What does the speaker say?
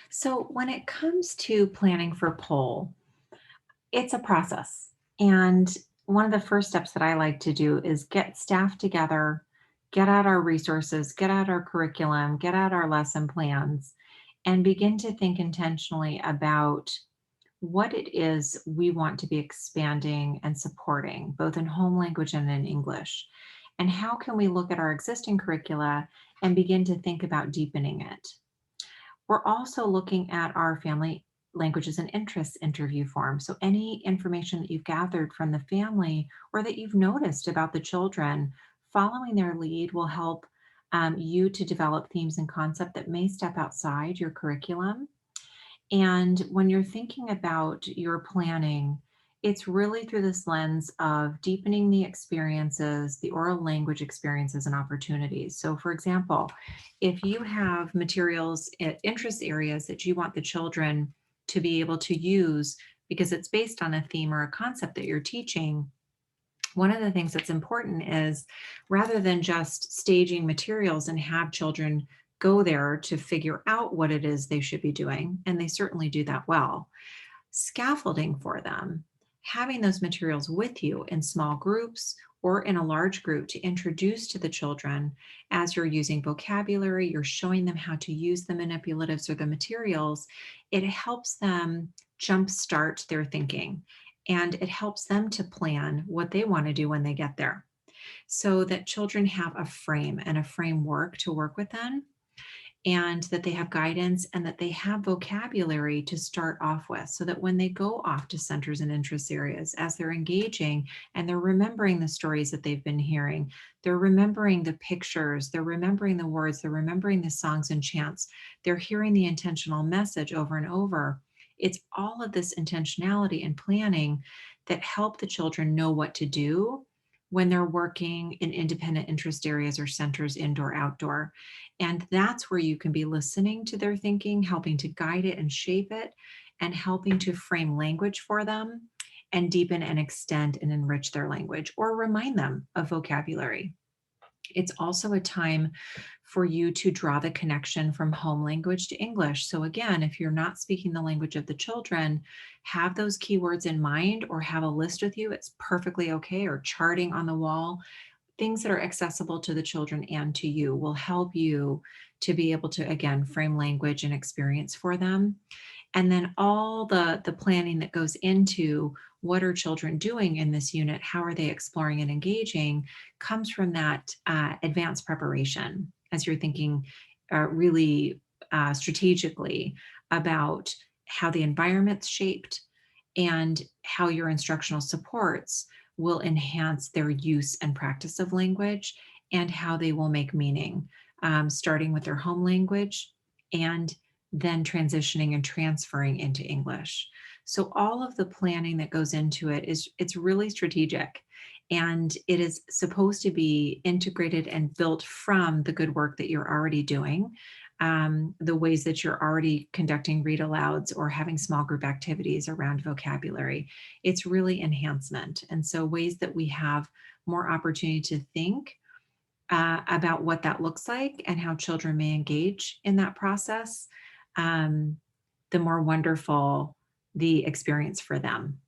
So, when it comes to planning for pole, it's a process. And one of the first steps that I like to do is get staff together, get out our resources, get out our curriculum, get out our lesson plans, and begin to think intentionally about what it is we want to be expanding and supporting, both in home language and in English. And how can we look at our existing curricula and begin to think about deepening it? We're also looking at our family languages and interests interview form. So, any information that you've gathered from the family or that you've noticed about the children, following their lead will help you to develop themes and concept that may step outside your curriculum. And when you're thinking about your planning, it's really through this lens of deepening the experiences, the oral language experiences and opportunities. So, for example, if you have materials, interest areas that you want the children to be able to use because it's based on a theme or a concept that you're teaching, one of the things that's important is rather than just staging materials and have children go there to figure out what it is they should be doing, and they certainly do that well, scaffolding for them, having those materials with you in small groups or in a large group to introduce to the children as you're using vocabulary, you're showing them how to use the manipulatives or the materials, it helps them jumpstart their thinking and it helps them to plan what they want to do when they get there so that children have a frame and a framework to work within and that they have guidance and that they have vocabulary to start off with so that when they go off to centers and interest areas, as they're engaging and they're remembering the stories that they've been hearing, they're remembering the pictures, they're remembering the words, they're remembering the songs and chants, they're hearing the intentional message over and over. It's all of this intentionality and planning that help the children know what to do when they're working in independent interest areas or centers, indoor, outdoor. And that's where you can be listening to their thinking, helping to guide it and shape it, and helping to frame language for them and deepen and extend and enrich their language or remind them of vocabulary. It's also a time for you to draw the connection from home language to English. So, again, if you're not speaking the language of the children, have those keywords in mind or have a list with you. It's perfectly okay, or charting on the wall. Things that are accessible to the children and to you will help you to be able to, again, frame language and experience for them. And then all the planning that goes into what are children doing in this unit, how are they exploring and engaging, comes from that advanced preparation as you're thinking really strategically about how the environment's shaped and how your instructional supports will enhance their use and practice of language and how they will make meaning, starting with their home language and then transitioning and transferring into English. So all of the planning that goes into it is it's really strategic and it is supposed to be integrated and built from the good work that you're already doing, the ways that you're already conducting read alouds or having small group activities around vocabulary. It's really enhancement. And so, ways that we have more opportunity to think about what that looks like and how children may engage in that process, um, the more wonderful the experience for them.